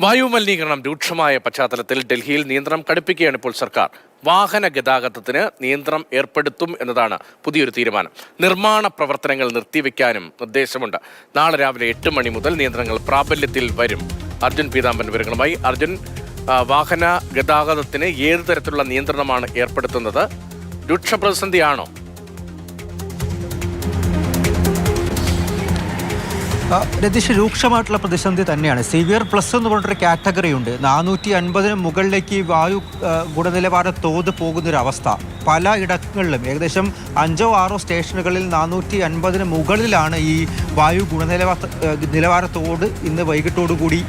വായുമലിനീകരണം രൂക്ഷമായ പശ്ചാത്തലത്തിൽ ഡൽഹിയിൽ നിയന്ത്രണം കടുപ്പിക്കുകയാണ് ഇപ്പോൾ സർക്കാർ. വാഹന ഗതാഗതത്തിന് നിയന്ത്രണം ഏർപ്പെടുത്തും എന്നതാണ് പുതിയൊരു തീരുമാനം. നിർമ്മാണ പ്രവർത്തനങ്ങൾ നിർത്തിവെക്കാനും നിർദ്ദേശമുണ്ട്. നാളെ രാവിലെ 8 മണി മുതൽ നിയന്ത്രണങ്ങൾ പ്രാബല്യത്തിൽ വരും. അർജുൻ പീതാംബൻ വിവരങ്ങളുമായി. അർജുൻ, വാഹന ഗതാഗതത്തിന് ഏത് തരത്തിലുള്ള നിയന്ത്രണമാണ് ഏർപ്പെടുത്തുന്നത്? രൂക്ഷ പ്രതിസന്ധിയാണോ? രതീഷ്, രൂക്ഷമായിട്ടുള്ള പ്രതിസന്ധി തന്നെയാണ്. സിവിയർ പ്ലസ് എന്ന് പറഞ്ഞൊരു കാറ്റഗറി ഉണ്ട്. 450 മുകളിലേക്ക് വായു ഗുണനിലവാര തോത് പോകുന്നൊരവസ്ഥ പല ഇടങ്ങളിലും. ഏകദേശം 5-6 സ്റ്റേഷനുകളിൽ 450 മുകളിലാണ് ഈ വായു നിലവാര തോത് ഇന്ന് വൈകിട്ടോടുകൂടി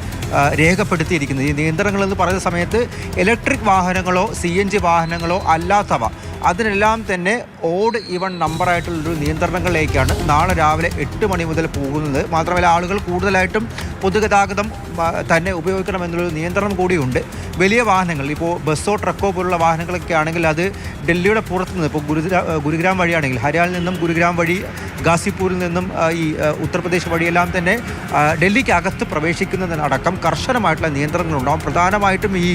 രേഖപ്പെടുത്തിയിരിക്കുന്നത്. ഈ നിയന്ത്രണങ്ങളെന്ന് പറയുന്ന സമയത്ത് ഇലക്ട്രിക് വാഹനങ്ങളോ CNG വാഹനങ്ങളോ അല്ലാത്തവ അതിനെല്ലാം തന്നെ ഓഡ് ഈവൺ നമ്പറായിട്ടുള്ളൊരു നിയന്ത്രണങ്ങളിലേക്കാണ് നാളെ രാവിലെ 8 മണി മുതൽ പോകുന്നത്. മാത്രമല്ല, ആളുകൾ കൂടുതലായിട്ടും പൊതുഗതാഗതം തന്നെ ഉപയോഗിക്കണമെന്നുള്ളൊരു നിയന്ത്രണം കൂടിയുണ്ട്. വലിയ വാഹനങ്ങൾ, ഇപ്പോൾ ബസ്സോ ട്രക്കോ പോലുള്ള വാഹനങ്ങളൊക്കെ ആണെങ്കിൽ അത് ഡൽഹിയുടെ പുറത്തുനിന്ന്, ഇപ്പോൾ ഗുരുഗ്രാം വഴിയാണെങ്കിൽ ഹരിയാനയിൽ നിന്നും ഗുരുഗ്രാം വഴി, ഗാസിപ്പൂരിൽ നിന്നും ഈ ഉത്തർപ്രദേശ് വഴിയെല്ലാം തന്നെ ഡൽഹിക്ക് അകത്ത് പ്രവേശിക്കുന്നതിനടക്കം കർശനമായിട്ടുള്ള നിയന്ത്രണങ്ങളുണ്ടാകും. പ്രധാനമായിട്ടും ഈ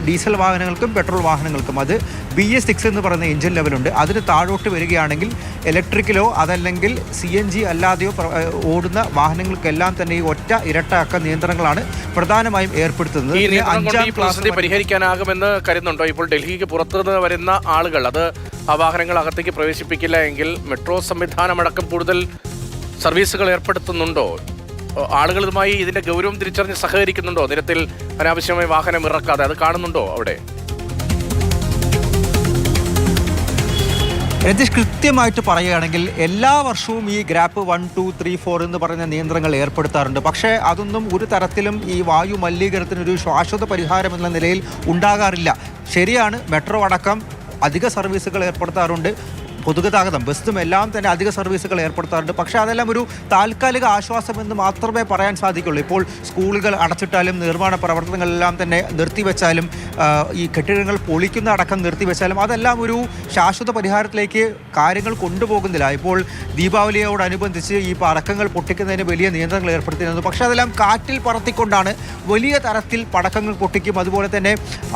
ഡീസൽ വാഹനങ്ങൾക്കും പെട്രോൾ വാഹനങ്ങൾക്കും അത് BS6 എന്ന് പറയുന്ന എഞ്ചിൻ ലെവലുണ്ട്. അതിന് താഴോട്ട് വരികയാണെങ്കിൽ ഇലക്ട്രിക്കലോ അതല്ലെങ്കിൽ CNG അല്ലാതെയോ ഓടുന്ന വാഹനങ്ങൾക്കെല്ലാം തന്നെ ഈ ഒറ്റ ഇരട്ട നിയന്ത്രണങ്ങളാണ് പ്രധാനമായും ഏർപ്പെടുത്തുന്നത്. പരിഹരിക്കാനാകുമെന്ന് കരുതുന്നുണ്ടോ? ഇപ്പോൾ ഡൽഹിക്ക് പുറത്തുനിന്ന് വരുന്ന ആളുകൾ ആ വാഹനങ്ങൾ അകത്തേക്ക് പ്രവേശിപ്പിക്കില്ല എങ്കിൽ മെട്രോ സംവിധാനമടക്കം കൂടുതൽ സർവീസുകൾ ഏർപ്പെടുത്തുന്നുണ്ടോ? ആളുകൾ ഇതുമായി ഇതിന്റെ ഗൗരവം തിരിച്ചറിഞ്ഞ് സഹകരിക്കുന്നുണ്ടോ? നിരത്തിൽ അനാവശ്യമായി വാഹനം ഇറക്കാതെ അത് കാണുന്നുണ്ടോ അവിടെ? രതീഷ്, കൃത്യമായിട്ട് പറയുകയാണെങ്കിൽ എല്ലാ വർഷവും ഈ ഗ്രാപ്പ് 1, 2, 3, 4 എന്ന് പറയുന്ന നിയന്ത്രണങ്ങൾ ഏർപ്പെടുത്താറുണ്ട്. പക്ഷേ അതൊന്നും ഒരു തരത്തിലും ഈ വായു മലിനീകരണത്തിനൊരു ശാശ്വത പരിഹാരം എന്ന നിലയിൽ ഉണ്ടാകാറില്ല. ശരിയാണ്, മെട്രോ അടക്കം അധിക സർവീസുകൾ ഏർപ്പെടുത്താറുണ്ട്. പൊതുഗതാഗതം, ബസ്സും എല്ലാം തന്നെ അധിക സർവീസുകൾ ഏർപ്പെടുത്താറുണ്ട്. പക്ഷേ അതെല്ലാം ഒരു താൽക്കാലിക ആശ്വാസമെന്ന് മാത്രമേ പറയാൻ സാധിക്കുള്ളൂ. ഇപ്പോൾ സ്കൂളുകൾ അടച്ചിട്ടാലും നിർമ്മാണ പ്രവർത്തനങ്ങളെല്ലാം തന്നെ നിർത്തിവെച്ചാലും ഈ കെട്ടിടങ്ങൾ പൊളിക്കുന്ന അടക്കം നിർത്തിവെച്ചാലും അതെല്ലാം ഒരു ശാശ്വത പരിഹാരത്തിലേക്ക് കാര്യങ്ങൾ കൊണ്ടുപോകുന്നില്ല. ഇപ്പോൾ ദീപാവലിയോടനുബന്ധിച്ച് ഈ പടക്കങ്ങൾ പൊട്ടിക്കുന്നതിന് വലിയ നിയന്ത്രണങ്ങൾ ഏർപ്പെടുത്തിയിരുന്നു. പക്ഷേ അതെല്ലാം കാറ്റിൽ പറത്തിക്കൊണ്ടാണ്. വലിയ തരത്തിൽ പടക്കങ്ങൾ പൊട്ടിക്കും. അതുപോലെ തന്നെ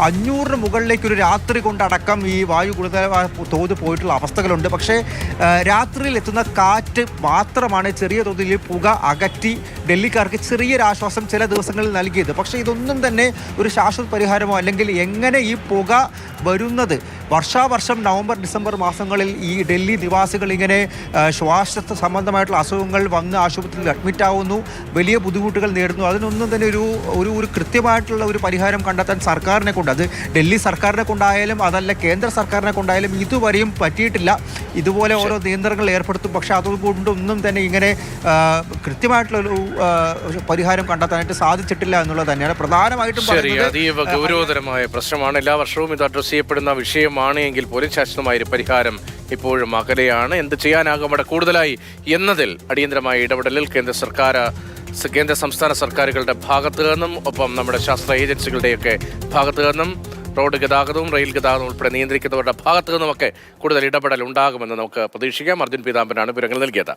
500 മുകളിലേക്കൊരു രാത്രി കൊണ്ടടക്കം ഈ വായു ഗുണനിലവാര തോത് പോയിട്ടുള്ള അവസ്ഥകളുണ്ട്. പക്ഷേ രാത്രിയിൽ എത്തുന്ന കാറ്റ് മാത്രമാണ് ചെറിയ തോതിൽ പുക അകറ്റി ഡൽഹിക്കാർക്ക് ചെറിയൊരാശ്വാസം ചില ദിവസങ്ങളിൽ നൽകിയത്. പക്ഷേ ഇതൊന്നും തന്നെ ഒരു ശാശ്വത പരിഹാരമോ അല്ലെങ്കിൽ എങ്ങനെ ഈ പുക വരുന്നത്, വർഷാവർഷം നവംബർ ഡിസംബർ മാസങ്ങളിൽ ഈ ഡൽഹി നിവാസികൾ ഇങ്ങനെ ശ്വാസ സംബന്ധമായിട്ടുള്ള അസുഖങ്ങൾ വന്ന് ആശുപത്രിയിൽ അഡ്മിറ്റ് ആവുന്നു, വലിയ ബുദ്ധിമുട്ടുകൾ നേരിടുന്നു. അതിനൊന്നും തന്നെ ഒരു കൃത്യമായിട്ടുള്ള ഒരു പരിഹാരം കണ്ടെത്താൻ സർക്കാരിനെ കൊണ്ട്, അത് ഡൽഹി സർക്കാരിനെ കൊണ്ടായാലും അതല്ല കേന്ദ്ര സർക്കാരിനെ കൊണ്ടായാലും ഇതുവരെയും പറ്റിയിട്ടില്ല. ഇതുപോലെ ഓരോ നിയന്ത്രണങ്ങൾ ഏർപ്പെടുത്തും. പക്ഷെ അതുകൊണ്ടൊന്നും തന്നെ ഇങ്ങനെ കൃത്യമായിട്ടുള്ളൊരു പരിഹാരം കണ്ടെത്താനായിട്ട് സാധിച്ചിട്ടില്ല എന്നുള്ളത് തന്നെയാണ് പ്രധാനമായിട്ടും. അതീവ ഗൗരവതരമായ പ്രശ്നമാണ്. എല്ലാ വർഷവും ഇത് അഡ്രസ് ചെയ്യപ്പെടുന്ന വിഷയമാണ് എങ്കിൽ പോലും ശാശ്വതമായൊരു പരിഹാരം ഇപ്പോഴും അകലെയാണ്. എന്ത് ചെയ്യാനാകും അവിടെ കൂടുതലായി എന്നതിൽ അടിയന്തരമായ ഇടപെടലിൽ കേന്ദ്ര സംസ്ഥാന സർക്കാരുകളുടെ ഭാഗത്തു നിന്നും ഒപ്പം നമ്മുടെ ശാസ്ത്ര ഏജൻസികളുടെയൊക്കെ ഭാഗത്തു നിന്നും റോഡ് ഗതാഗതവും റെയിൽ ഗതാഗതവും ഉൾപ്പെടെ നിയന്ത്രിക്കുന്നവരുടെ ഭാഗത്തു നിന്നുമൊക്കെ കൂടുതൽ ഇടപെടൽ ഉണ്ടാകുമെന്ന് നമുക്ക് പ്രതീക്ഷിക്കാം. അർജുൻ പീതാംബനാണ് വിവരങ്ങൾ നൽകിയത്.